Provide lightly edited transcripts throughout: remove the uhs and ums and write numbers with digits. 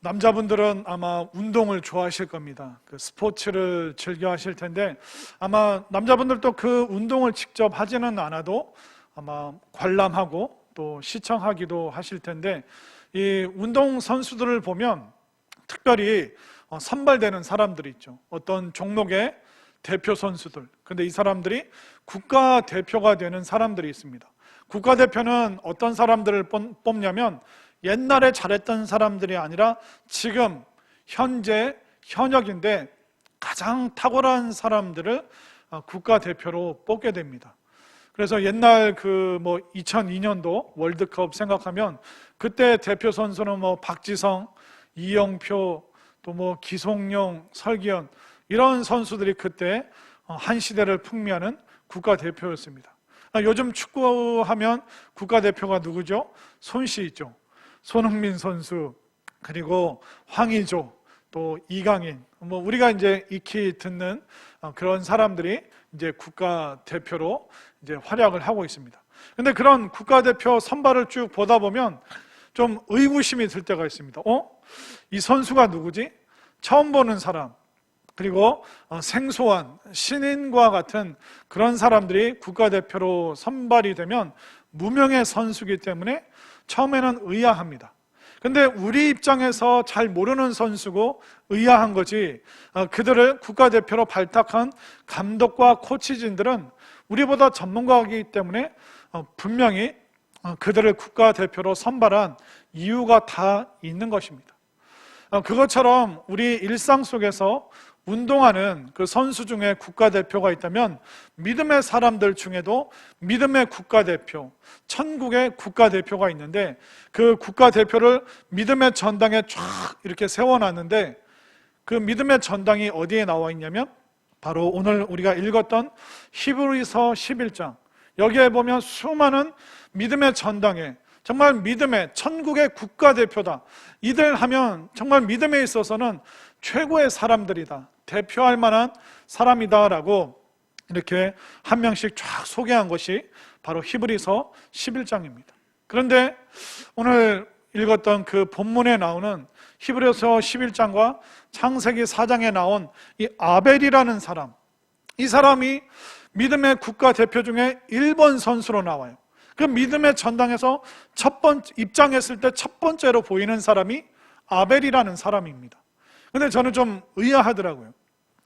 남자분들은 아마 운동을 좋아하실 겁니다. 그 스포츠를 즐겨 하실 텐데 아마 남자분들도 그 운동을 직접 하지는 않아도 아마 관람하고 또 시청하기도 하실 텐데, 이 운동 선수들을 보면 특별히 선발되는 사람들이 있죠. 어떤 종목의 대표 선수들. 근데 이 사람들이 국가대표가 되는 사람들이 있습니다. 국가대표는 어떤 사람들을 뽑냐면 옛날에 잘했던 사람들이 아니라 지금 현재 현역인데 가장 탁월한 사람들을 국가대표로 뽑게 됩니다. 그래서 옛날 2002년도 월드컵 생각하면 그때 대표 선수는 박지성, 이영표, 또 기송용, 설기현 이런 선수들이 그때 한 시대를 풍미하는 국가대표였습니다. 요즘 축구하면 국가대표가 누구죠? 손씨죠. 손흥민 선수, 그리고 황의조, 또 이강인, 우리가 이제 익히 듣는 그런 사람들이 이제 국가대표로 이제 활약을 하고 있습니다. 근데 그런 국가대표 선발을 쭉 보다 보면 좀 의구심이 들 때가 있습니다. 이 선수가 누구지? 처음 보는 사람, 그리고 생소한 신인과 같은 그런 사람들이 국가대표로 선발이 되면 무명의 선수이기 때문에 처음에는 의아합니다. 근데 우리 입장에서 잘 모르는 선수고 의아한 거지, 그들을 국가대표로 발탁한 감독과 코치진들은 우리보다 전문가이기 때문에 분명히 그들을 국가대표로 선발한 이유가 다 있는 것입니다. 그것처럼 우리 일상 속에서 운동하는 그 선수 중에 국가대표가 있다면 믿음의 사람들 중에도 믿음의 국가대표, 천국의 국가대표가 있는데, 그 국가대표를 믿음의 전당에 쫙 이렇게 세워놨는데, 그 믿음의 전당이 어디에 나와 있냐면 바로 오늘 우리가 읽었던 히브리서 11장, 여기에 보면 수많은 믿음의 전당에 정말 믿음의 천국의 국가대표다, 이들 하면 정말 믿음에 있어서는 최고의 사람들이다, 대표할 만한 사람이다라고 이렇게 한 명씩 쫙 소개한 것이 바로 히브리서 11장입니다. 그런데 오늘 읽었던 그 본문에 나오는 히브리서 11장과 창세기 4장에 나온 이 아벨이라는 사람, 이 사람이 믿음의 국가대표 중에 1번 선수로 나와요. 그 믿음의 전당에서 입장했을 때 첫 번째로 보이는 사람이 아벨이라는 사람입니다. 근데 저는 좀 의아하더라고요.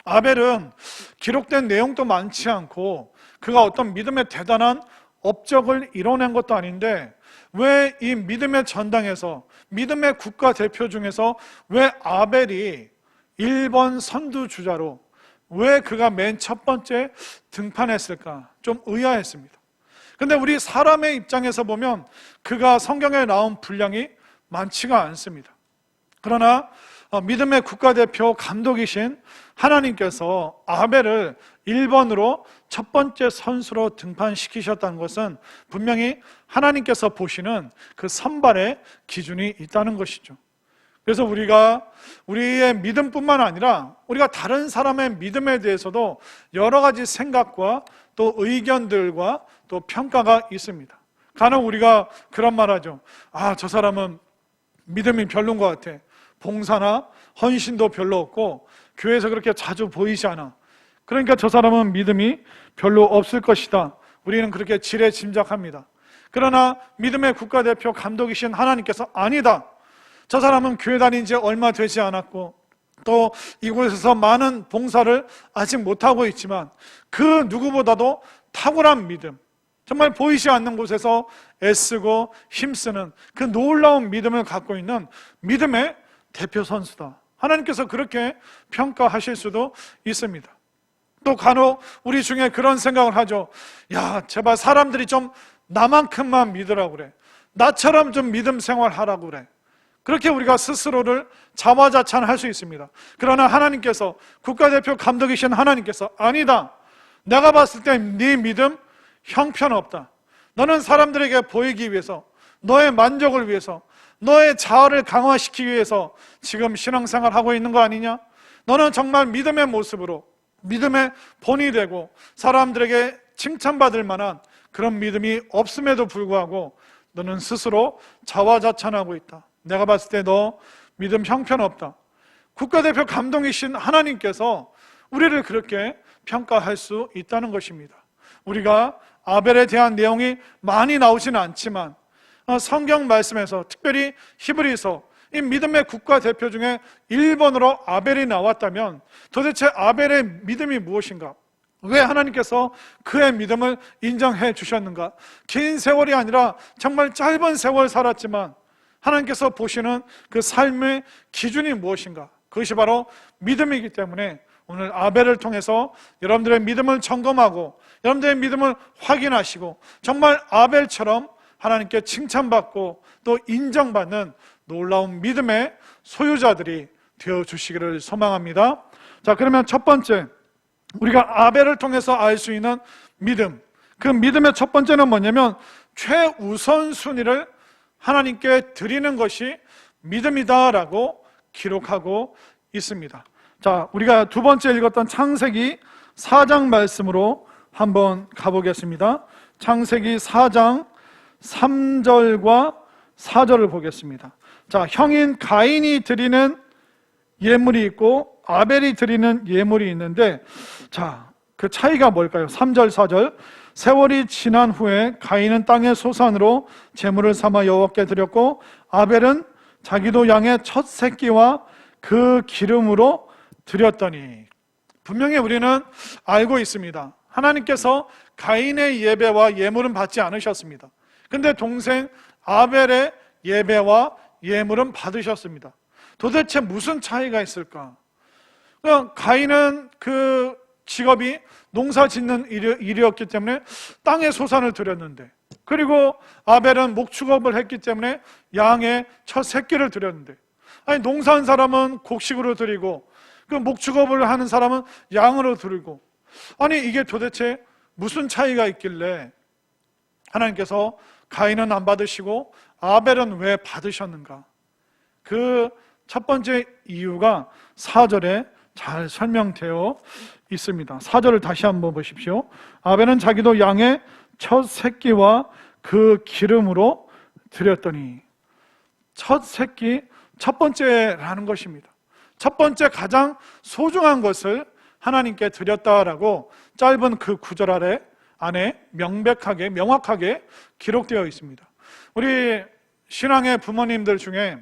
아벨은 기록된 내용도 많지 않고 그가 어떤 믿음의 대단한 업적을 이뤄낸 것도 아닌데, 왜 이 믿음의 전당에서 믿음의 국가대표 중에서 왜 아벨이 1번 선두주자로 왜 그가 맨 첫 번째 등판했을까? 좀 의아했습니다. 근데 우리 사람의 입장에서 보면 그가 성경에 나온 분량이 많지가 않습니다. 그러나 믿음의 국가대표 감독이신 하나님께서 아벨을 1번으로 첫 번째 선수로 등판시키셨다는 것은 분명히 하나님께서 보시는 그 선발의 기준이 있다는 것이죠. 그래서 우리가 우리의 믿음뿐만 아니라 우리가 다른 사람의 믿음에 대해서도 여러 가지 생각과 또 의견들과 또 평가가 있습니다. 간혹 우리가 그런 말 하죠. 저 사람은 믿음이 별로인 것 같아. 봉사나 헌신도 별로 없고 교회에서 그렇게 자주 보이지 않아. 그러니까 저 사람은 믿음이 별로 없을 것이다. 우리는 그렇게 지레 짐작합니다. 그러나 믿음의 국가대표 감독이신 하나님께서 아니다. 저 사람은 교회 다닌 지 얼마 되지 않았고 또 이곳에서 많은 봉사를 아직 못하고 있지만 그 누구보다도 탁월한 믿음, 정말 보이지 않는 곳에서 애쓰고 힘쓰는 그 놀라운 믿음을 갖고 있는 믿음의 대표 선수다. 하나님께서 그렇게 평가하실 수도 있습니다. 또 간혹 우리 중에 그런 생각을 하죠. 제발 사람들이 좀 나만큼만 믿으라고 그래. 나처럼 좀 믿음 생활하라고 그래. 그렇게 우리가 스스로를 자화자찬할 수 있습니다. 그러나 하나님께서, 국가대표 감독이신 하나님께서 아니다. 내가 봤을 때 네 믿음 형편없다. 너는 사람들에게 보이기 위해서, 너의 만족을 위해서, 너의 자아를 강화시키기 위해서 지금 신앙생활하고 있는 거 아니냐? 너는 정말 믿음의 모습으로 믿음의 본이 되고 사람들에게 칭찬받을 만한 그런 믿음이 없음에도 불구하고 너는 스스로 자화자찬하고 있다. 내가 봤을 때 너 믿음 형편없다. 국가대표 감독이신 하나님께서 우리를 그렇게 평가할 수 있다는 것입니다. 우리가 아벨에 대한 내용이 많이 나오지는 않지만 성경 말씀에서 특별히 히브리서 이 믿음의 국가대표 중에 1번으로 아벨이 나왔다면 도대체 아벨의 믿음이 무엇인가? 왜 하나님께서 그의 믿음을 인정해 주셨는가? 긴 세월이 아니라 정말 짧은 세월 살았지만 하나님께서 보시는 그 삶의 기준이 무엇인가? 그것이 바로 믿음이기 때문에 오늘 아벨을 통해서 여러분들의 믿음을 점검하고 여러분들의 믿음을 확인하시고 정말 아벨처럼 하나님께 칭찬받고 또 인정받는 놀라운 믿음의 소유자들이 되어주시기를 소망합니다. 자, 그러면 첫 번째, 우리가 아벨을 통해서 알 수 있는 믿음, 그 믿음의 첫 번째는 뭐냐면 최우선순위를 하나님께 드리는 것이 믿음이다라고 기록하고 있습니다. 자, 우리가 두 번째 읽었던 창세기 4장 말씀으로 한번 가보겠습니다. 창세기 4장 3절과 4절을 보겠습니다. 자, 형인 가인이 드리는 예물이 있고 아벨이 드리는 예물이 있는데, 자, 그 차이가 뭘까요? 3절 4절. 세월이 지난 후에 가인은 땅의 소산으로 제물을 삼아 여호와께 드렸고 아벨은 자기도 양의 첫 새끼와 그 기름으로 드렸더니. 분명히 우리는 알고 있습니다. 하나님께서 가인의 예배와 예물은 받지 않으셨습니다. 근데 동생 아벨의 예배와 예물은 받으셨습니다. 도대체 무슨 차이가 있을까? 가인은 그 직업이 농사 짓는 일이었기 때문에 땅의 소산을 드렸는데, 그리고 아벨은 목축업을 했기 때문에 양의 첫 새끼를 드렸는데, 아니 농사한 사람은 곡식으로 드리고 그 목축업을 하는 사람은 양으로 드리고, 아니 이게 도대체 무슨 차이가 있길래 하나님께서 가인은 안 받으시고 아벨은 왜 받으셨는가? 그 첫 번째 이유가 4절에 잘 설명되어 있습니다. 4절을 다시 한번 보십시오. 아벨은 자기도 양의 첫 새끼와 그 기름으로 드렸더니. 첫 새끼, 첫 번째라는 것입니다. 첫 번째 가장 소중한 것을 하나님께 드렸다라고 짧은 그 구절 안에 명백하게 명확하게 기록되어 있습니다. 우리 신앙의 부모님들 중에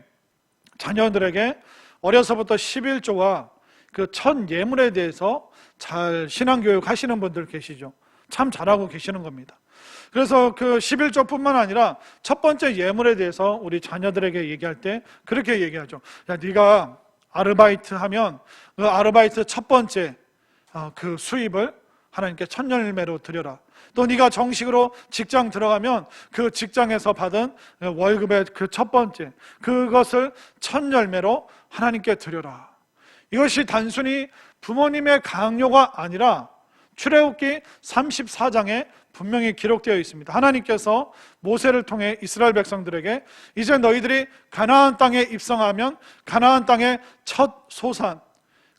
자녀들에게 어려서부터 11조와 그 첫 예물에 대해서 잘 신앙교육 하시는 분들 계시죠. 참 잘하고 계시는 겁니다. 그래서 그 11조뿐만 아니라 첫 번째 예물에 대해서 우리 자녀들에게 얘기할 때 그렇게 얘기하죠. 야, 네가 아르바이트 하면 그 아르바이트 첫 번째 그 수입을 하나님께 첫 열매로 드려라. 또 네가 정식으로 직장 들어가면 그 직장에서 받은 월급의 그 첫 번째 그것을 첫 열매로 하나님께 드려라. 이것이 단순히 부모님의 강요가 아니라 출애굽기 34장에 분명히 기록되어 있습니다. 하나님께서 모세를 통해 이스라엘 백성들에게 이제 너희들이 가나안 땅에 입성하면 가나안 땅의 첫 소산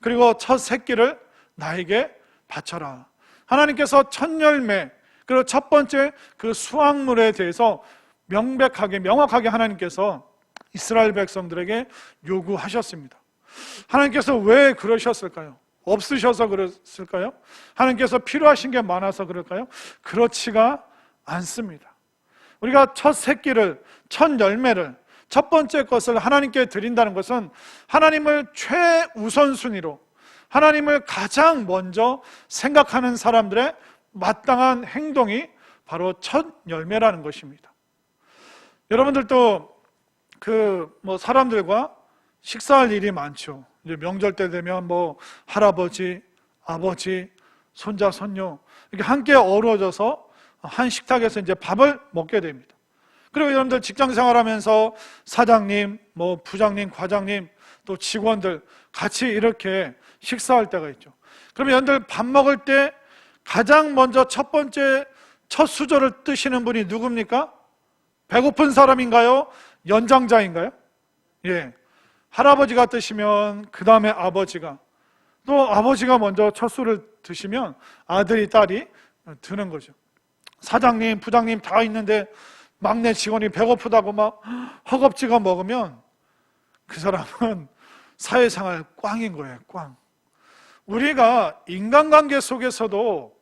그리고 첫 새끼를 나에게 바쳐라. 하나님께서 첫 열매 그리고 첫 번째 그 수확물에 대해서 명백하게 명확하게 하나님께서 이스라엘 백성들에게 요구하셨습니다. 하나님께서 왜 그러셨을까요? 없으셔서 그랬을까요? 하나님께서 필요하신 게 많아서 그럴까요? 그렇지가 않습니다. 우리가 첫 새끼를, 첫 열매를, 첫 번째 것을 하나님께 드린다는 것은 하나님을 최우선순위로 하나님을 가장 먼저 생각하는 사람들의 마땅한 행동이 바로 첫 열매라는 것입니다. 여러분들도 사람들과 식사할 일이 많죠. 이제 명절 때 되면 할아버지, 아버지, 손자, 손녀 이렇게 함께 어우러져서 한 식탁에서 이제 밥을 먹게 됩니다. 그리고 여러분들 직장 생활하면서 사장님, 부장님, 과장님, 또 직원들 같이 이렇게 식사할 때가 있죠. 그러면 여러분들 밥 먹을 때 가장 먼저 첫 번째 첫 수저를 뜨시는 분이 누굽니까? 배고픈 사람인가요? 연장자인가요? 예. 할아버지가 드시면 그 다음에 아버지가, 또 아버지가 먼저 첫 술을 드시면 아들이 딸이 드는 거죠. 사장님, 부장님 다 있는데 막내 직원이 배고프다고 막 허겁지겁 먹으면 그 사람은 사회생활 꽝인 거예요, 꽝. 우리가 인간관계 속에서도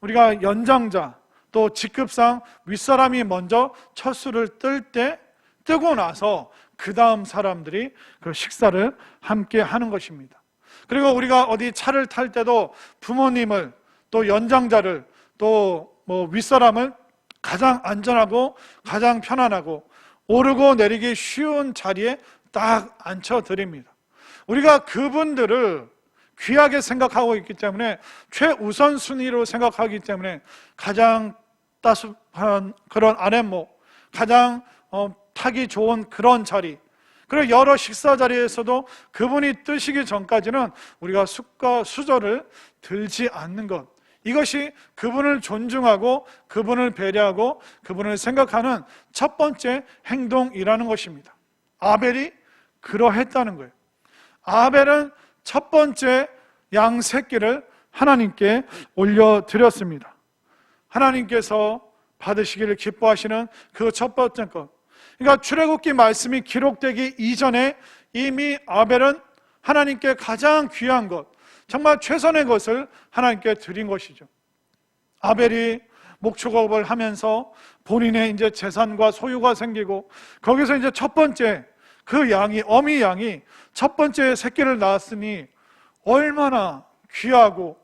우리가 연장자, 또 직급상 윗사람이 먼저 첫 술을 뜨고 나서 그 다음 사람들이 그 식사를 함께 하는 것입니다. 그리고 우리가 어디 차를 탈 때도 부모님을, 또 연장자를, 또 윗사람을 가장 안전하고 가장 편안하고 오르고 내리기 쉬운 자리에 딱 앉혀드립니다. 우리가 그분들을 귀하게 생각하고 있기 때문에, 최우선 순위로 생각하기 때문에 가장 따뜻한 그런 아랫목, 가장 타기 좋은 그런 자리, 그리고 여러 식사 자리에서도 그분이 뜨시기 전까지는 우리가 숟과 수저를 들지 않는 것, 이것이 그분을 존중하고 그분을 배려하고 그분을 생각하는 첫 번째 행동이라는 것입니다. 아벨이 그러했다는 거예요. 아벨은 첫 번째 양 새끼를 하나님께 올려드렸습니다. 하나님께서 받으시기를 기뻐하시는 그 첫 번째 것, 그러니까 출애굽기 말씀이 기록되기 이전에 이미 아벨은 하나님께 가장 귀한 것, 정말 최선의 것을 하나님께 드린 것이죠. 아벨이 목축업을 하면서 본인의 이제 재산과 소유가 생기고, 거기서 이제 첫 번째 그 양이, 어미 양이 첫 번째 새끼를 낳았으니 얼마나 귀하고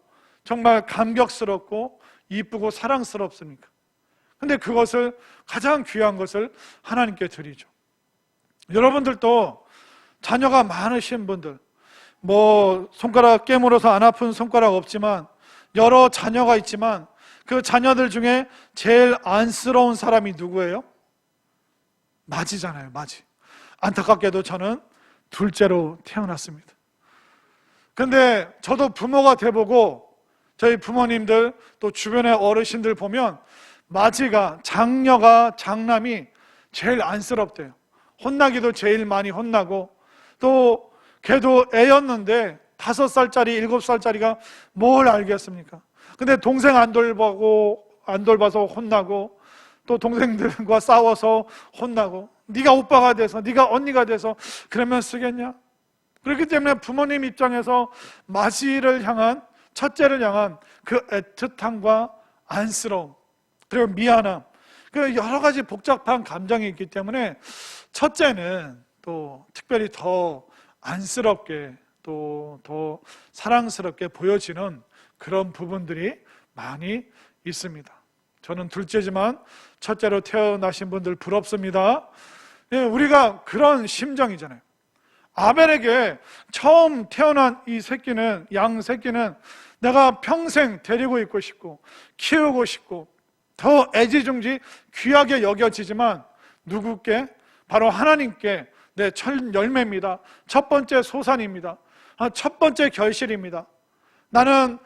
정말 감격스럽고 이쁘고 사랑스럽습니까? 근데 그것을, 가장 귀한 것을 하나님께 드리죠. 여러분들도 자녀가 많으신 분들, 손가락 깨물어서 안 아픈 손가락 없지만 여러 자녀가 있지만 그 자녀들 중에 제일 안쓰러운 사람이 누구예요? 맞이잖아요, 맞이. 안타깝게도 저는 둘째로 태어났습니다. 근데 저도 부모가 돼보고 저희 부모님들 또 주변의 어르신들 보면 맞이가, 장남이 제일 안쓰럽대요. 혼나기도 제일 많이 혼나고, 또 걔도 애였는데 5살짜리, 7살짜리가 뭘 알겠습니까? 근데 동생 안 돌봐서 혼나고, 또 동생들과 싸워서 혼나고, 네가 오빠가 돼서, 네가 언니가 돼서 그러면 쓰겠냐? 그렇기 때문에 부모님 입장에서 맞이를 향한, 첫째를 향한 그 애틋함과 안쓰러움, 그리고 미안함, 그 여러 가지 복잡한 감정이 있기 때문에 첫째는 또 특별히 더 안쓰럽게, 또 더 사랑스럽게 보여지는 그런 부분들이 많이 있습니다. 저는 둘째지만 첫째로 태어나신 분들 부럽습니다. 우리가 그런 심정이잖아요. 아벨에게 처음 태어난 이 새끼는, 양 새끼는 내가 평생 데리고 있고 싶고 키우고 싶고 더 애지중지 귀하게 여겨지지만, 누구께? 바로 하나님께 내 첫 열매입니다. 첫 번째 소산입니다. 첫 번째 결실입니다. 나는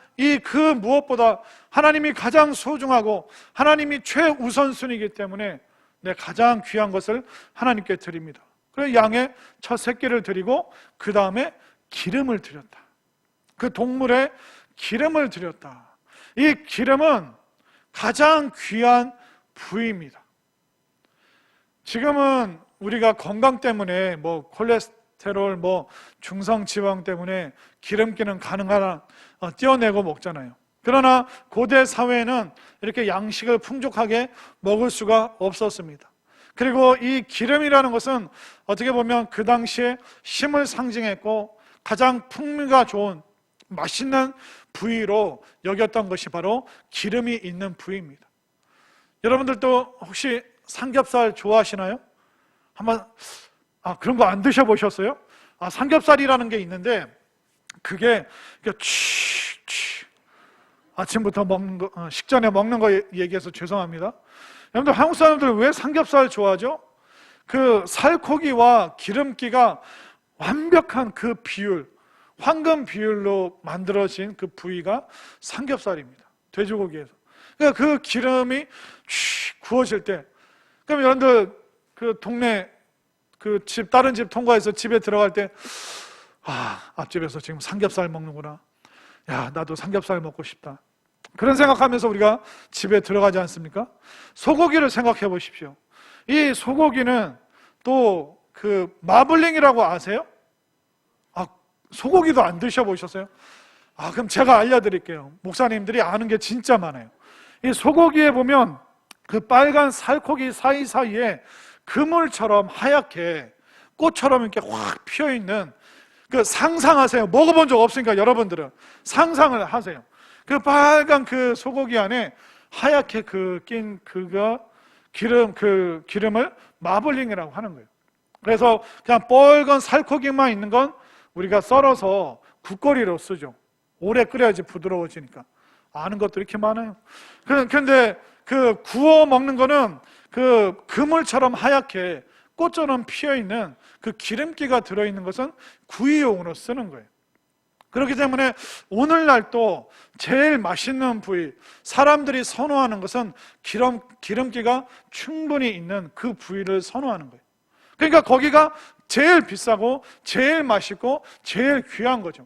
그 무엇보다 하나님이 가장 소중하고 하나님이 최우선순위이기 때문에 내 가장 귀한 것을 하나님께 드립니다. 그래서 양의 첫 새끼를 드리고 그 다음에 기름을 드렸다. 그 동물의 기름을 드렸다. 이 기름은 가장 귀한 부위입니다. 지금은 우리가 건강 때문에 콜레스테롤, 중성지방 때문에 기름기는 가능하나 떼어내고 먹잖아요. 그러나 고대 사회에는 이렇게 양식을 풍족하게 먹을 수가 없었습니다. 그리고 이 기름이라는 것은 어떻게 보면 그 당시에 힘을 상징했고 가장 풍미가 좋은 맛있는 부위로 여겼던 것이 바로 기름이 있는 부위입니다. 여러분들도 혹시 삼겹살 좋아하시나요? 한번 그런 거 안 드셔보셨어요? 삼겹살이라는 게 있는데 그게 아침부터 먹는 거, 식전에 먹는 거 얘기해서 죄송합니다. 여러분들, 한국 사람들 왜 삼겹살 좋아하죠? 그 살코기와 기름기가 완벽한 그 비율, 황금 비율로 만들어진 그 부위가 삼겹살입니다. 돼지고기에서. 그러니까 그 기름이 구워질 때, 그럼 여러분들 그 동네 그 집, 다른 집 통과해서 집에 들어갈 때, 앞집에서 지금 삼겹살 먹는구나. 야, 나도 삼겹살 먹고 싶다. 그런 생각하면서 우리가 집에 들어가지 않습니까? 소고기를 생각해 보십시오. 이 소고기는 또 그 마블링이라고 아세요? 소고기도 안 드셔보셨어요? 그럼 제가 알려드릴게요. 목사님들이 아는 게 진짜 많아요. 이 소고기에 보면 그 빨간 살코기 사이사이에 그물처럼 하얗게 꽃처럼 이렇게 확 피어있는, 그 상상하세요. 먹어본 적 없으니까 여러분들은 상상을 하세요. 그 빨간 그 소고기 안에 하얗게 낀 기름을 마블링이라고 하는 거예요. 그래서 그냥 빨간 살코기만 있는 건 우리가 썰어서 국거리로 쓰죠. 오래 끓여야지 부드러워지니까. 아는 것도 이렇게 많아요. 그런데 그 구워 먹는 거는 그 그물처럼 하얗게 꽃처럼 피어있는 그 기름기가 들어있는 것은 구이용으로 쓰는 거예요. 그렇기 때문에 오늘날 또 제일 맛있는 부위, 사람들이 선호하는 것은 기름기가 충분히 있는 그 부위를 선호하는 거예요. 그러니까 거기가 제일 비싸고 제일 맛있고 제일 귀한 거죠.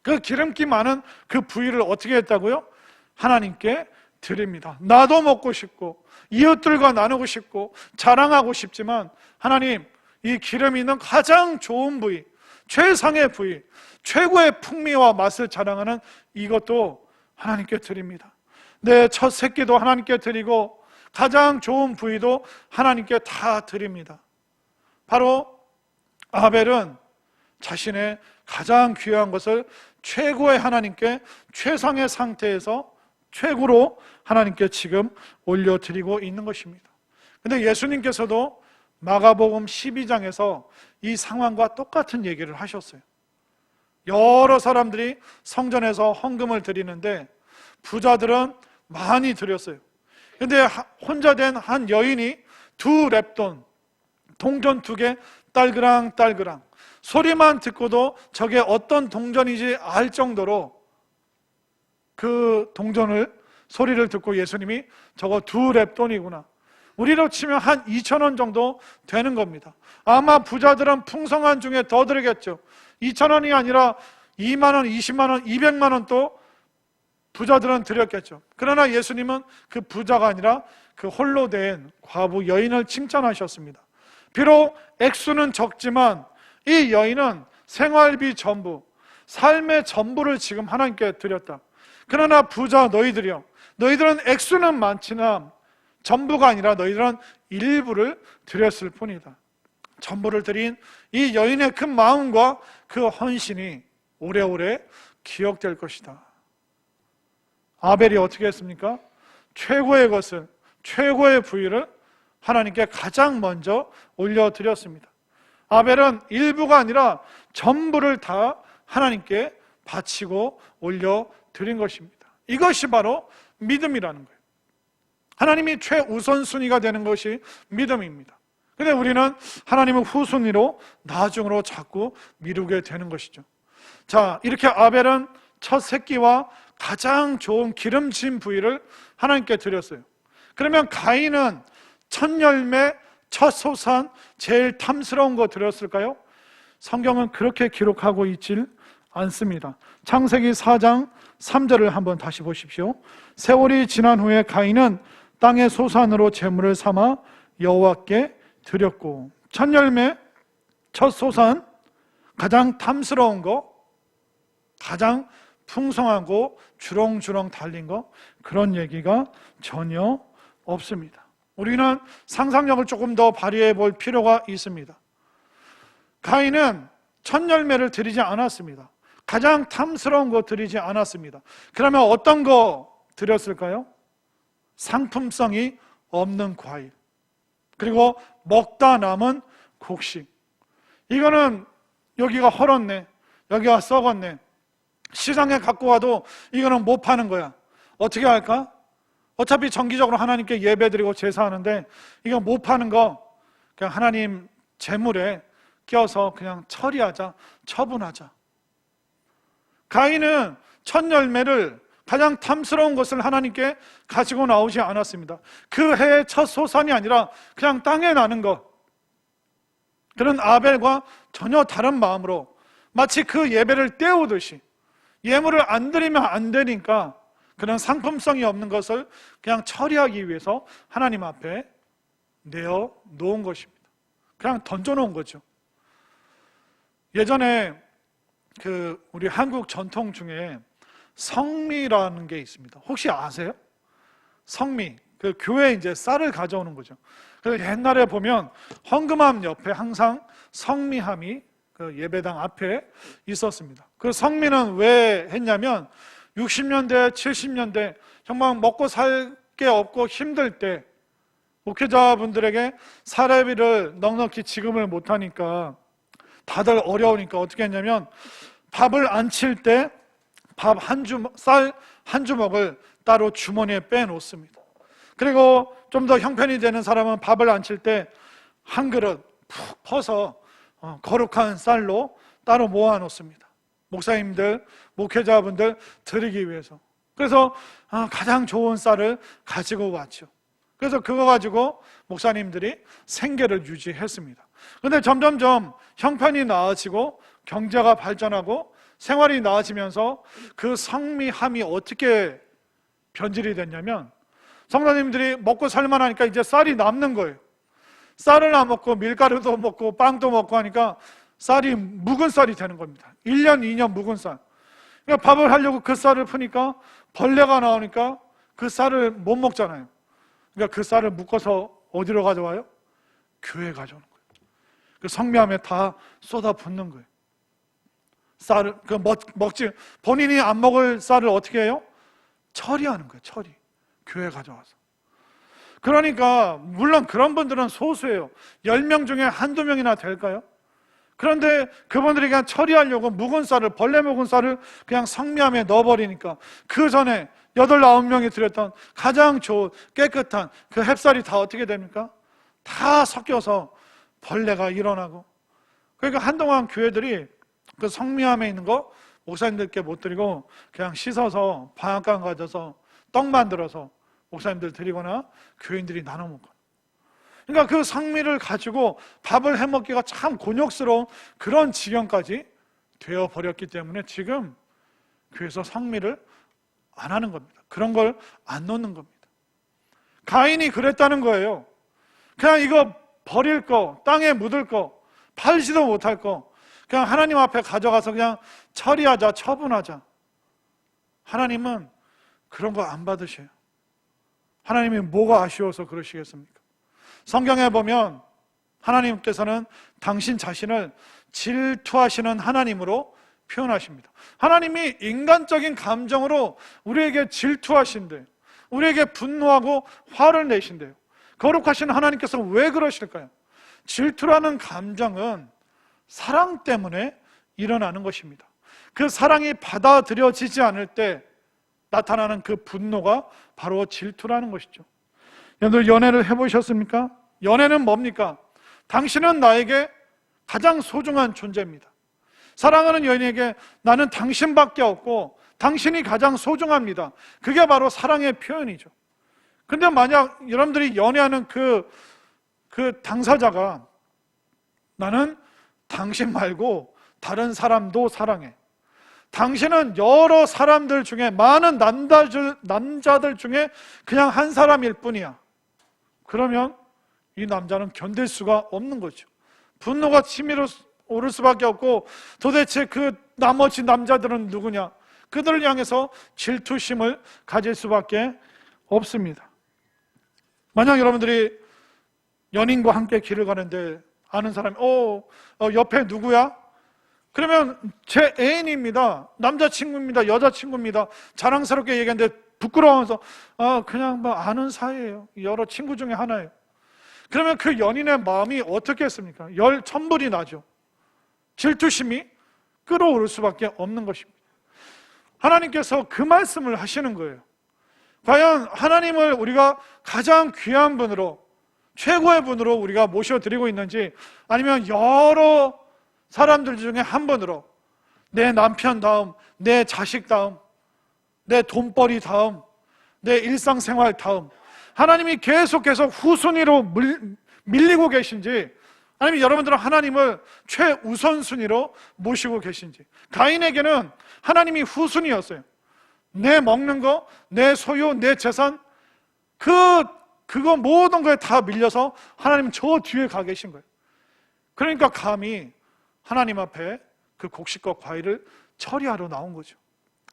그 기름기 많은 그 부위를 어떻게 했다고요? 하나님께 드립니다. 나도 먹고 싶고 이웃들과 나누고 싶고 자랑하고 싶지만 하나님, 이 기름이 있는 가장 좋은 부위, 최상의 부위, 최고의 풍미와 맛을 자랑하는 이것도 하나님께 드립니다. 내 첫 새끼도 하나님께 드리고 가장 좋은 부위도 하나님께 다 드립니다. 바로 아벨은 자신의 가장 귀한 것을 최고의 하나님께 최상의 상태에서 최고로 하나님께 지금 올려드리고 있는 것입니다. 근데 예수님께서도 마가복음 12장에서 이 상황과 똑같은 얘기를 하셨어요. 여러 사람들이 성전에서 헌금을 드리는데 부자들은 많이 드렸어요. 근데 혼자 된 한 여인이 2렙돈, 동전 2개 딸그랑딸그랑, 소리만 듣고도 저게 어떤 동전인지 알 정도로 그 동전을, 소리를 듣고 예수님이 저거 2렙돈이구나, 우리로 치면 한 2,000원 정도 되는 겁니다. 아마 부자들은 풍성한 중에 더 드리겠죠. 2,000원이 아니라 2만 원, 20만 원, 200만 원 또 부자들은 드렸겠죠. 그러나 예수님은 그 부자가 아니라 그 홀로 된 과부 여인을 칭찬하셨습니다. 비록 액수는 적지만 이 여인은 생활비 전부, 삶의 전부를 지금 하나님께 드렸다. 그러나 부자 너희들이요, 너희들은 액수는 많지만 전부가 아니라 너희들은 일부를 드렸을 뿐이다. 전부를 드린 이 여인의 그 마음과 그 헌신이 오래오래 기억될 것이다. 아벨이 어떻게 했습니까? 최고의 것을, 최고의 부위를 하나님께 가장 먼저 올려드렸습니다. 아벨은 일부가 아니라 전부를 다 하나님께 바치고 올려드린 것입니다. 이것이 바로 믿음이라는 거예요. 하나님이 최우선순위가 되는 것이 믿음입니다. 근데 우리는 하나님을 후순위로, 나중으로 자꾸 미루게 되는 것이죠. 자, 이렇게 아벨은 첫 새끼와 가장 좋은 기름진 부위를 하나님께 드렸어요. 그러면 가인은 첫 열매, 첫 소산, 제일 탐스러운 거 드렸을까요? 성경은 그렇게 기록하고 있질 않습니다. 창세기 4장 3절을 한번 다시 보십시오. 세월이 지난 후에 가인은 땅의 소산으로 제물을 삼아 여호와께 드렸고, 첫 열매, 첫 소산, 가장 탐스러운 거, 가장 풍성하고 주렁주렁 달린 거, 그런 얘기가 전혀 없습니다. 우리는 상상력을 조금 더 발휘해 볼 필요가 있습니다. 가인은 첫 열매를 드리지 않았습니다. 가장 탐스러운 거 드리지 않았습니다. 그러면 어떤 거 드렸을까요? 상품성이 없는 과일, 그리고 먹다 남은 곡식. 이거는 여기가 헐었네, 여기가 썩었네, 시장에 갖고 와도 이거는 못 파는 거야. 어떻게 할까? 어차피 정기적으로 하나님께 예배드리고 제사하는데 이거 못 파는 거 그냥 하나님 재물에 껴서 그냥 처리하자, 처분하자. 가인은 첫 열매를, 가장 탐스러운 것을 하나님께 가지고 나오지 않았습니다. 그 해의 첫 소산이 아니라 그냥 땅에 나는 것. 그런 아벨과 전혀 다른 마음으로 마치 그 예배를 때우듯이 예물을 안 드리면 안 되니까 그런 상품성이 없는 것을 그냥 처리하기 위해서 하나님 앞에 내어 놓은 것입니다. 그냥 던져 놓은 거죠. 예전에 우리 한국 전통 중에 성미라는 게 있습니다. 혹시 아세요? 성미. 교회에 이제 쌀을 가져오는 거죠. 그래서 옛날에 보면 헌금함 옆에 항상 성미함이 예배당 앞에 있었습니다. 그 성미는 왜 했냐면 60년대, 70년대 정말 먹고 살 게 없고 힘들 때 목회자분들에게 사례비를 넉넉히 지급을 못하니까 다들 어려우니까 어떻게 했냐면 밥을 안 칠 때 쌀 한 주먹을 따로 주머니에 빼놓습니다. 그리고 좀 더 형편이 되는 사람은 밥을 안 칠 때 한 그릇 푹 퍼서 거룩한 쌀로 따로 모아놓습니다. 목사님들, 목회자분들 드리기 위해서. 그래서 가장 좋은 쌀을 가지고 왔죠. 그래서 그거 가지고 목사님들이 생계를 유지했습니다. 그런데 점점점 형편이 나아지고 경제가 발전하고 생활이 나아지면서 그 성미함이 어떻게 변질이 됐냐면 성도님들이 먹고 살만하니까 이제 쌀이 남는 거예요. 쌀을 안 먹고 밀가루도 먹고 빵도 먹고 하니까 쌀이 묵은 쌀이 되는 겁니다. 1년, 2년 묵은 쌀. 그러니까 밥을 하려고 그 쌀을 푸니까 벌레가 나오니까 그 쌀을 못 먹잖아요. 그러니까 그 쌀을 묶어서 어디로 가져와요? 교회에 가져오는 거예요. 그 성미함에 다 쏟아붓는 거예요. 쌀을 먹지 본인이 안 먹을 쌀을 어떻게 해요? 처리하는 거예요. 처리. 교회에 가져와서. 그러니까 물론 그런 분들은 소수예요. 10명 중에 한두 명이나 될까요? 그런데 그분들이 그냥 처리하려고 묵은 쌀을, 벌레 먹은 쌀을 그냥 성미함에 넣어버리니까 그 전에 8, 9명이 드렸던 가장 좋은 깨끗한 그 햅쌀이 다 어떻게 됩니까? 다 섞여서 벌레가 일어나고. 그러니까 한동안 교회들이 그 성미함에 있는 거 목사님들께 못 드리고 그냥 씻어서 방앗간 가져서 떡 만들어서 목사님들 드리거나 교인들이 나눠 먹고. 그러니까 그 성미를 가지고 밥을 해먹기가 참 곤욕스러운 그런 지경까지 되어버렸기 때문에 지금 교회에서 성미를 안 하는 겁니다. 그런 걸 안 넣는 겁니다. 가인이 그랬다는 거예요. 그냥 이거 버릴 거, 땅에 묻을 거, 팔지도 못할 거 그냥 하나님 앞에 가져가서 그냥 처리하자, 처분하자. 하나님은 그런 거 안 받으셔요. 하나님이 뭐가 아쉬워서 그러시겠습니까? 성경에 보면 하나님께서는 당신 자신을 질투하시는 하나님으로 표현하십니다. 하나님이 인간적인 감정으로 우리에게 질투하신대요. 우리에게 분노하고 화를 내신대요. 거룩하신 하나님께서 왜 그러실까요? 질투라는 감정은 사랑 때문에 일어나는 것입니다. 그 사랑이 받아들여지지 않을 때 나타나는 그 분노가 바로 질투라는 것이죠. 여러분들 연애를 해보셨습니까? 연애는 뭡니까? 당신은 나에게 가장 소중한 존재입니다. 사랑하는 여인에게 나는 당신밖에 없고 당신이 가장 소중합니다. 그게 바로 사랑의 표현이죠. 근데 만약 여러분들이 연애하는 그 당사자가 나는 당신 말고 다른 사람도 사랑해. 당신은 여러 사람들 중에 많은 남자들 중에 그냥 한 사람일 뿐이야. 그러면 이 남자는 견딜 수가 없는 거죠. 분노가 치밀어 오를 수밖에 없고 도대체 그 나머지 남자들은 누구냐? 그들을 향해서 질투심을 가질 수밖에 없습니다. 만약 여러분들이 연인과 함께 길을 가는데 아는 사람이 옆에 누구야? 그러면 제 애인입니다. 남자친구입니다. 여자친구입니다. 자랑스럽게 얘기하는데 부끄러워하면서 그냥 아는 사이예요. 여러 친구 중에 하나예요. 그러면 그 연인의 마음이 어떻겠습니까? 천불이 나죠. 질투심이 끌어오를 수밖에 없는 것입니다. 하나님께서 그 말씀을 하시는 거예요. 과연 하나님을 우리가 가장 귀한 분으로, 최고의 분으로 우리가 모셔드리고 있는지, 아니면 여러 사람들 중에 한 분으로, 내 남편 다음, 내 자식 다음, 내 돈벌이 다음, 내 일상생활 다음, 하나님이 계속해서 후순위로 밀리고 계신지, 아니면 여러분들은 하나님을 최우선순위로 모시고 계신지. 가인에게는 하나님이 후순위였어요. 내 먹는 거, 내 소유, 내 재산, 그거 모든 거에 다 밀려서 하나님은 저 뒤에 가 계신 거예요. 그러니까 감히 하나님 앞에 그 곡식과 과일을 처리하러 나온 거죠.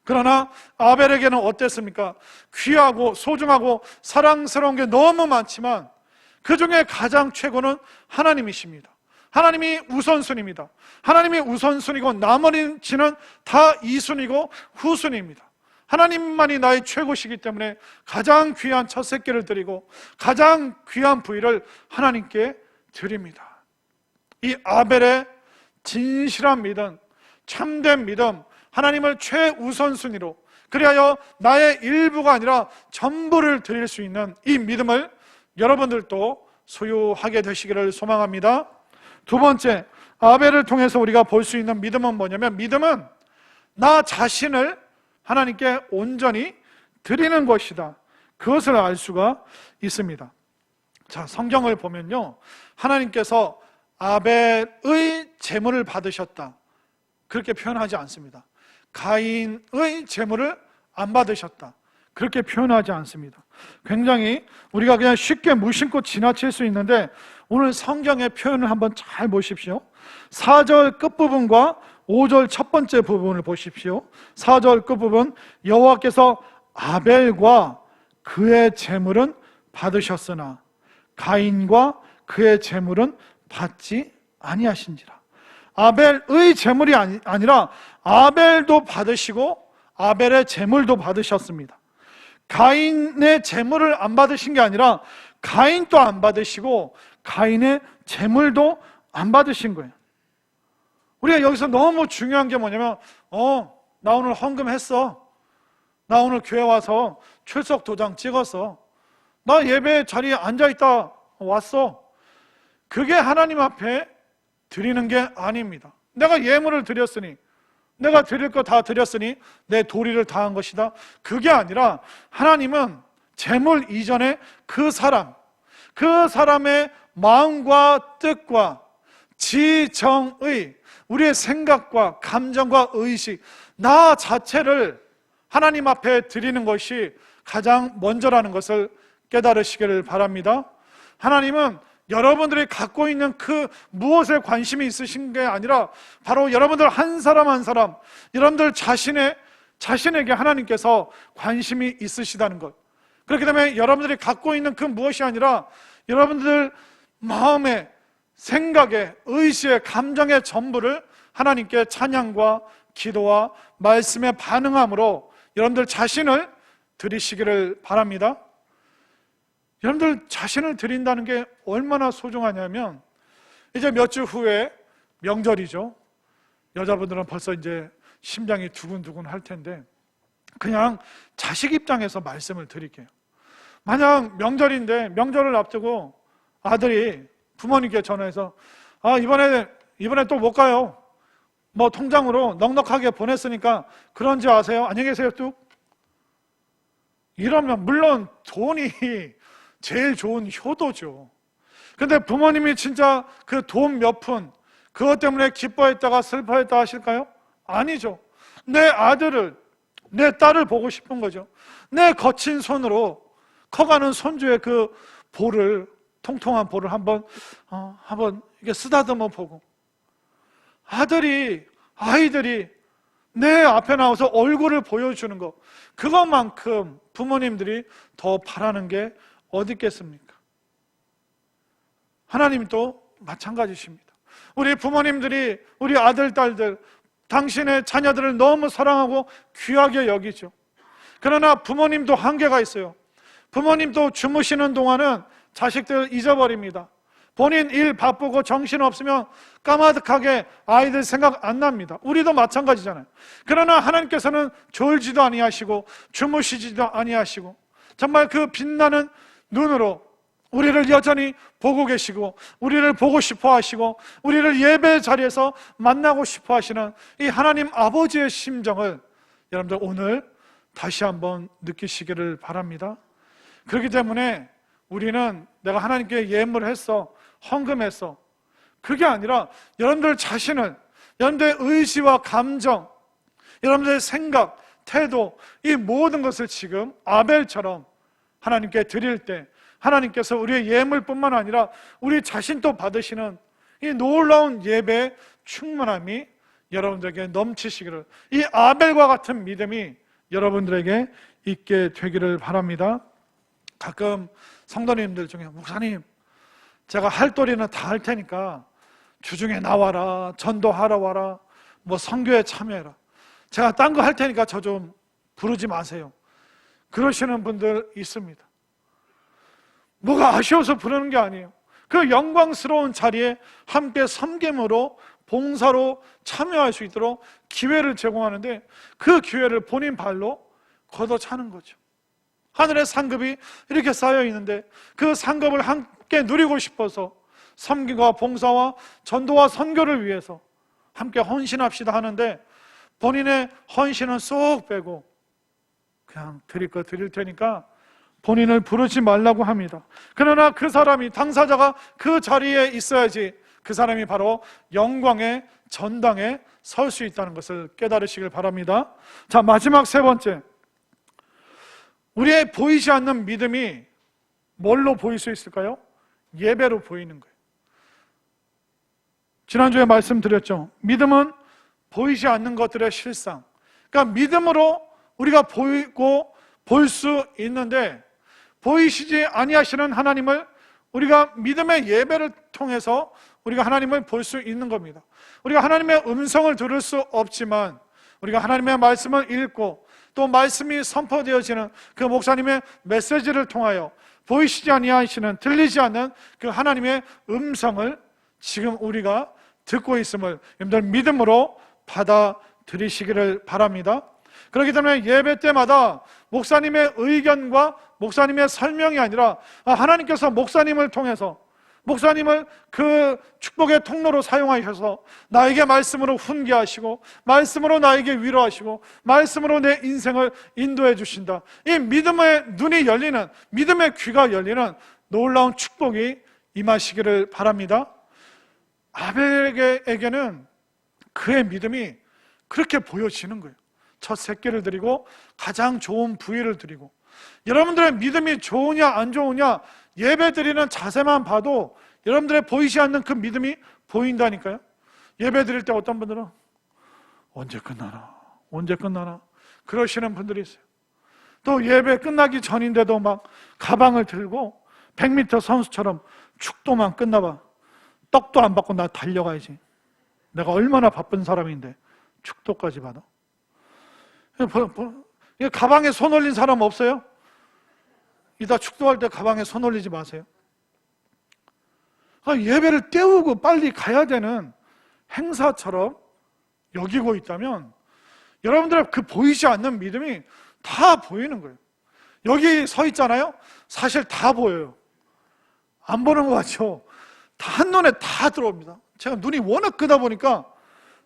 그러나 아벨에게는 어땠습니까? 귀하고 소중하고 사랑스러운 게 너무 많지만 그 중에 가장 최고는 하나님이십니다. 하나님이 우선순위입니다. 하나님이 우선순위고 나머지는 다 이순위고 후순위입니다. 하나님만이 나의 최고시기 때문에 가장 귀한 첫 새끼를 드리고 가장 귀한 부위를 하나님께 드립니다. 이 아벨의 진실한 믿음, 참된 믿음, 하나님을 최우선순위로, 그리하여 나의 일부가 아니라 전부를 드릴 수 있는 이 믿음을 여러분들도 소유하게 되시기를 소망합니다. 두 번째, 아벨을 통해서 우리가 볼 수 있는 믿음은 뭐냐면, 믿음은 나 자신을 하나님께 온전히 드리는 것이다. 그것을 알 수가 있습니다. 자, 성경을 보면요, 하나님께서 아벨의 제물을 받으셨다, 그렇게 표현하지 않습니다. 가인의 제물을 안 받으셨다, 그렇게 표현하지 않습니다. 굉장히 우리가 그냥 쉽게 무심코 지나칠 수 있는데 오늘 성경의 표현을 한번 잘 보십시오. 4절 끝부분과 5절 첫 번째 부분을 보십시오. 4절 끝부분, 여호와께서 아벨과 그의 제물은 받으셨으나 가인과 그의 제물은 받지 아니하신지라. 아벨의 제물이 아니라 아벨도 받으시고 아벨의 제물도 받으셨습니다. 가인의 제물을 안 받으신 게 아니라 가인도 안 받으시고 가인의 제물도 안 받으신 거예요. 우리가 여기서 너무 중요한 게 뭐냐면, 나 오늘 헌금했어, 나 오늘 교회 와서 출석 도장 찍었어, 나 예배 자리에 앉아있다 왔어, 그게 하나님 앞에 드리는 게 아닙니다. 내가 예물을 드렸으니, 내가 드릴 거 다 드렸으니 내 도리를 다한 것이다, 그게 아니라 하나님은 제물 이전에 그 사람의 마음과 뜻과 지정의, 우리의 생각과 감정과 의식, 나 자체를 하나님 앞에 드리는 것이 가장 먼저라는 것을 깨달으시기를 바랍니다. 하나님은 여러분들이 갖고 있는 그 무엇에 관심이 있으신 게 아니라 바로 여러분들 한 사람 한 사람, 여러분들 자신에게 하나님께서 관심이 있으시다는 것. 그렇기 때문에 여러분들이 갖고 있는 그 무엇이 아니라 여러분들 마음의, 생각의, 의지의, 감정의 전부를 하나님께 찬양과 기도와 말씀에 반응함으로 여러분들 자신을 드리시기를 바랍니다. 여러분들 자신을 드린다는 게 얼마나 소중하냐면, 이제 몇 주 후에 명절이죠. 여자분들은 벌써 이제 심장이 두근두근 할 텐데 그냥 자식 입장에서 말씀을 드릴게요. 만약 명절인데 명절을 앞두고 아들이 부모님께 전화해서 이번에 또 못 가요, 뭐 통장으로 넉넉하게 보냈으니까 그런지 아세요? 안녕히 계세요 뚝. 이러면 물론 돈이 제일 좋은 효도죠. 근데 부모님이 진짜 그 돈 몇 푼 그것 때문에 기뻐했다가 슬퍼했다 하실까요? 아니죠. 내 아들을, 내 딸을 보고 싶은 거죠. 내 거친 손으로 커가는 손주의 그 볼을, 통통한 볼을 한번 이게 쓰다듬어 보고, 아이들이 내 앞에 나와서 얼굴을 보여주는 것, 그것만큼 부모님들이 더 바라는 게 어디 있겠습니까? 하나님도 마찬가지십니다. 우리 부모님들이 우리 아들, 딸들, 당신의 자녀들을 너무 사랑하고 귀하게 여기죠. 그러나 부모님도 한계가 있어요. 부모님도 주무시는 동안은 자식들 잊어버립니다. 본인 일 바쁘고 정신없으면 까마득하게 아이들 생각 안 납니다. 우리도 마찬가지잖아요. 그러나 하나님께서는 졸지도 아니하시고 주무시지도 아니하시고 정말 그 빛나는 눈으로 우리를 여전히 보고 계시고 우리를 보고 싶어 하시고 우리를 예배 자리에서 만나고 싶어 하시는 이 하나님 아버지의 심정을 여러분들 오늘 다시 한번 느끼시기를 바랍니다. 그렇기 때문에 우리는 내가 하나님께 예물을 했어, 헌금했어, 그게 아니라 여러분들 자신을, 여러분들의 의지와 감정, 여러분들의 생각, 태도, 이 모든 것을 지금 아벨처럼 하나님께 드릴 때 하나님께서 우리의 예물뿐만 아니라 우리 자신도 받으시는 이 놀라운 예배의 충만함이 여러분들에게 넘치시기를, 이 아벨과 같은 믿음이 여러분들에게 있게 되기를 바랍니다. 가끔 성도님들 중에, 목사님, 제가 할 도리는 다 할 테니까 주중에 나와라, 전도하러 와라, 뭐 선교에 참여해라, 제가 딴 거 할 테니까 저 좀 부르지 마세요, 그러시는 분들 있습니다. 뭐가 아쉬워서 부르는 게 아니에요. 그 영광스러운 자리에 함께 섬김으로, 봉사로 참여할 수 있도록 기회를 제공하는데, 그 기회를 본인 발로 걷어차는 거죠. 하늘의 상급이 이렇게 쌓여 있는데 그 상급을 함께 누리고 싶어서 섬김과 봉사와 전도와 선교를 위해서 함께 헌신합시다 하는데, 본인의 헌신은 쏙 빼고 그냥 드릴 거 드릴 테니까 본인을 부르지 말라고 합니다. 그러나 그 사람이, 당사자가 그 자리에 있어야지 그 사람이 바로 영광의 전당에 설 수 있다는 것을 깨달으시길 바랍니다. 자, 마지막 세 번째, 우리의 보이지 않는 믿음이 뭘로 보일 수 있을까요? 예배로 보이는 거예요. 지난주에 말씀드렸죠. 믿음은 보이지 않는 것들의 실상. 그러니까 믿음으로 우리가 보이고 볼 수 있는데, 보이시지 아니하시는 하나님을 우리가 믿음의 예배를 통해서 우리가 하나님을 볼 수 있는 겁니다. 우리가 하나님의 음성을 들을 수 없지만 우리가 하나님의 말씀을 읽고 또 말씀이 선포되어지는 그 목사님의 메시지를 통하여 보이시지 아니하시는, 들리지 않는 그 하나님의 음성을 지금 우리가 듣고 있음을 여러분들 믿음으로 받아들이시기를 바랍니다. 그렇기 때문에 예배 때마다 목사님의 의견과 목사님의 설명이 아니라 하나님께서 목사님을 통해서, 목사님을 그 축복의 통로로 사용하셔서 나에게 말씀으로 훈계하시고, 말씀으로 나에게 위로하시고, 말씀으로 내 인생을 인도해 주신다. 이 믿음의 눈이 열리는, 믿음의 귀가 열리는 놀라운 축복이 임하시기를 바랍니다. 아벨에게는 그의 믿음이 그렇게 보여지는 거예요. 첫 새끼를 드리고 가장 좋은 부위를 드리고. 여러분들의 믿음이 좋으냐 안 좋으냐, 예배 드리는 자세만 봐도 여러분들의 보이지 않는 그 믿음이 보인다니까요. 예배 드릴 때 어떤 분들은 언제 끝나나, 언제 끝나나 그러시는 분들이 있어요. 또 예배 끝나기 전인데도 막 가방을 들고 100m 선수처럼 축도만 끝나봐, 떡도 안 받고 나 달려가야지, 내가 얼마나 바쁜 사람인데 축도까지 받아. 가방에 손 올린 사람 없어요? 이따 축도할 때 가방에 손 올리지 마세요. 예배를 때우고 빨리 가야 되는 행사처럼 여기고 있다면 여러분들의 그 보이지 않는 믿음이 다 보이는 거예요. 여기 서 있잖아요. 사실 다 보여요. 안 보는 거 같죠? 다 한눈에 다 들어옵니다. 제가 눈이 워낙 크다 보니까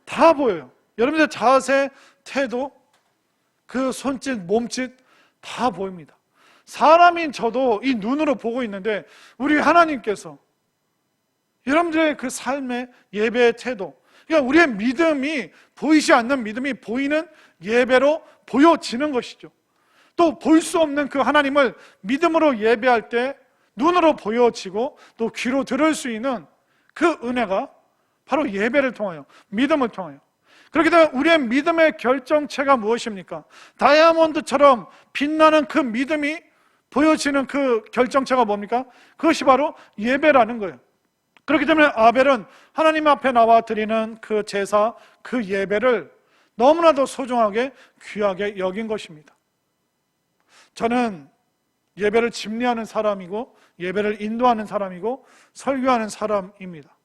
다 보여요. 여러분들 자세, 태도, 그 손짓, 몸짓 다 보입니다. 사람인 저도 이 눈으로 보고 있는데 우리 하나님께서 여러분들의 그 삶의 예배의 태도, 그러니까 우리의 믿음이, 보이지 않는 믿음이 보이는 예배로 보여지는 것이죠. 또 볼 수 없는 그 하나님을 믿음으로 예배할 때 눈으로 보여지고 또 귀로 들을 수 있는 그 은혜가 바로 예배를 통하여, 믿음을 통하여. 그렇기 때문에 우리의 믿음의 결정체가 무엇입니까? 다이아몬드처럼 빛나는 그 믿음이 보여지는 그 결정체가 뭡니까? 그것이 바로 예배라는 거예요. 그렇기 때문에 아벨은 하나님 앞에 나와 드리는 그 제사, 그 예배를 너무나도 소중하게, 귀하게 여긴 것입니다. 저는 예배를 집례하는 사람이고 예배를 인도하는 사람이고 설교하는 사람입니다.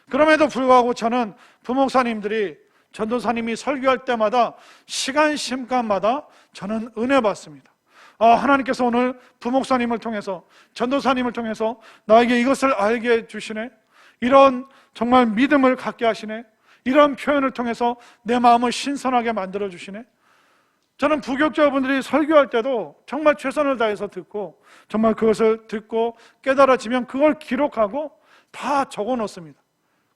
그럼에도 불구하고 저는 부목사님들이, 전도사님이 설교할 때마다 시간마다 저는 은혜 받습니다. 하나님께서 오늘 부목사님을 통해서, 전도사님을 통해서 나에게 이것을 알게 해주시네, 이런 정말 믿음을 갖게 하시네, 이런 표현을 통해서 내 마음을 신선하게 만들어 주시네. 저는 부교육자분들이 설교할 때도 정말 최선을 다해서 듣고, 정말 그것을 듣고 깨달아지면 그걸 기록하고 다 적어 놓습니다.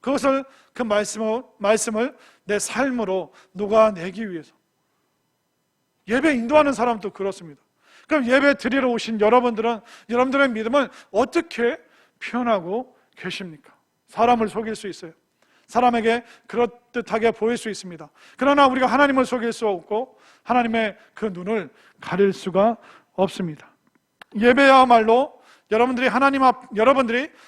그것을, 그 말씀을 내 삶으로 녹아내기 위해서. 예배 인도하는 사람도 그렇습니다. 그럼 예배 드리러 오신 여러분들은 여러분들의 믿음을 어떻게 표현하고 계십니까? 사람을 속일 수 있어요. 사람에게 그렇듯하게 보일 수 있습니다. 그러나 우리가 하나님을 속일 수 없고 하나님의 그 눈을 가릴 수가 없습니다. 예배야말로 여러분들이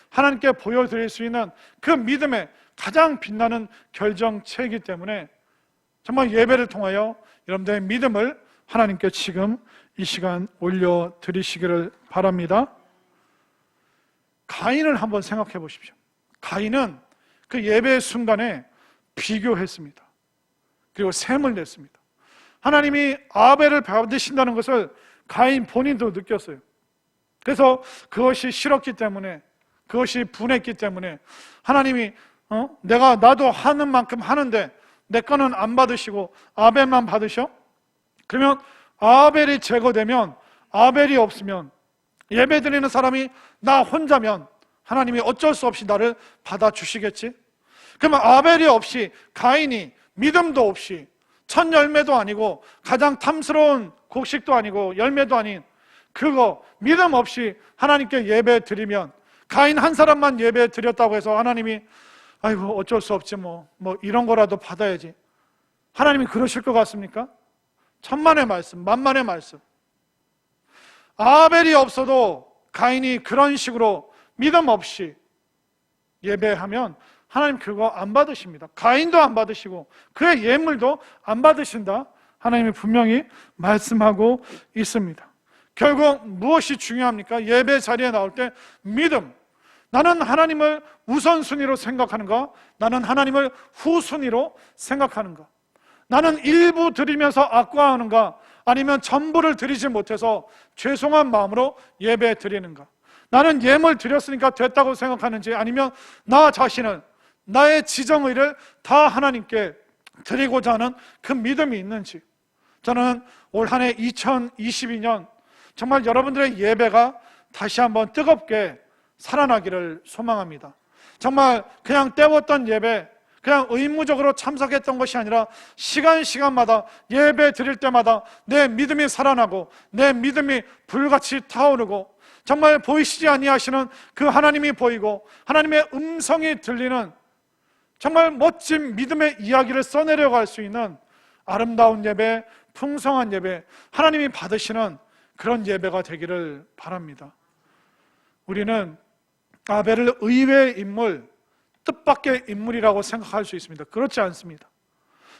하나님께 보여드릴 수 있는 그 믿음의 가장 빛나는 결정체이기 때문에 정말 예배를 통하여 여러분들의 믿음을 하나님께 지금 이 시간 올려드리시기를 바랍니다. 가인을 한번 생각해 보십시오. 가인은 그 예배 순간에 비교했습니다. 그리고 셈을 냈습니다. 하나님이 아벨을 받으신다는 것을 가인 본인도 느꼈어요. 그래서 그것이 싫었기 때문에, 그것이 분했기 때문에 하나님이 나도 하는 만큼 하는데 내 거는 안 받으시고 아벨만 받으셔? 그러면 아벨이 제거되면, 아벨이 없으면, 예배 드리는 사람이 나 혼자면 하나님이 어쩔 수 없이 나를 받아주시겠지? 그러면 아벨이 없이, 가인이 믿음도 없이, 첫 열매도 아니고 가장 탐스러운 곡식도 아니고 열매도 아닌 그거 믿음 없이 하나님께 예배 드리면, 가인 한 사람만 예배 드렸다고 해서 하나님이 아이고 어쩔 수 없지 뭐 이런 거라도 받아야지, 하나님이 그러실 것 같습니까? 천만의 말씀, 만만의 말씀. 아벨이 없어도 가인이 그런 식으로 믿음 없이 예배하면 하나님 그거 안 받으십니다. 가인도 안 받으시고 그의 예물도 안 받으신다, 하나님이 분명히 말씀하고 있습니다. 결국 무엇이 중요합니까? 예배 자리에 나올 때 믿음. 나는 하나님을 우선순위로 생각하는가? 나는 하나님을 후순위로 생각하는가? 나는 일부 드리면서 악과하는가? 아니면 전부를 드리지 못해서 죄송한 마음으로 예배 드리는가? 나는 예물 드렸으니까 됐다고 생각하는지, 아니면 나 자신을, 나의 지정의를 다 하나님께 드리고자 하는 그 믿음이 있는지. 저는 올 한 해 2022년 정말 여러분들의 예배가 다시 한번 뜨겁게 살아나기를 소망합니다. 정말 그냥 때웠던 예배, 그냥 의무적으로 참석했던 것이 아니라 시간마다 예배 드릴 때마다 내 믿음이 살아나고 내 믿음이 불같이 타오르고, 정말 보이시지 아니하시는 그 하나님이 보이고 하나님의 음성이 들리는 정말 멋진 믿음의 이야기를 써내려갈 수 있는 아름다운 예배, 풍성한 예배, 하나님이 받으시는 그런 예배가 되기를 바랍니다. 우리는 아벨을 의외의 인물, 뜻밖의 인물이라고 생각할 수 있습니다. 그렇지 않습니다.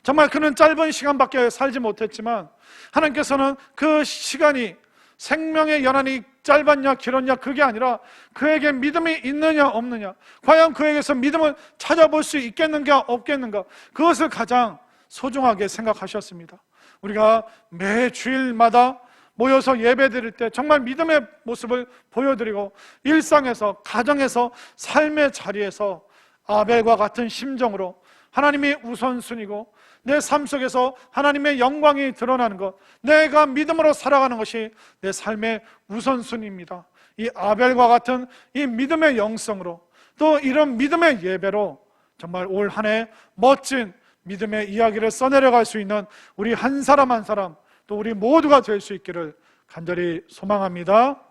정말 그는 짧은 시간밖에 살지 못했지만 하나님께서는 그 시간이, 생명의 연한이 짧았냐 길었냐 그게 아니라 그에게 믿음이 있느냐 없느냐, 과연 그에게서 믿음을 찾아볼 수 있겠는가 없겠는가, 그것을 가장 소중하게 생각하셨습니다. 우리가 매 주일마다 모여서 예배 드릴 때 정말 믿음의 모습을 보여드리고, 일상에서, 가정에서, 삶의 자리에서 아벨과 같은 심정으로 하나님이 우선순위고 내 삶 속에서 하나님의 영광이 드러나는 것, 내가 믿음으로 살아가는 것이 내 삶의 우선순위입니다. 이 아벨과 같은 이 믿음의 영성으로, 또 이런 믿음의 예배로 정말 올 한 해 멋진 믿음의 이야기를 써내려갈 수 있는 우리 한 사람 한 사람, 또 우리 모두가 될 수 있기를 간절히 소망합니다.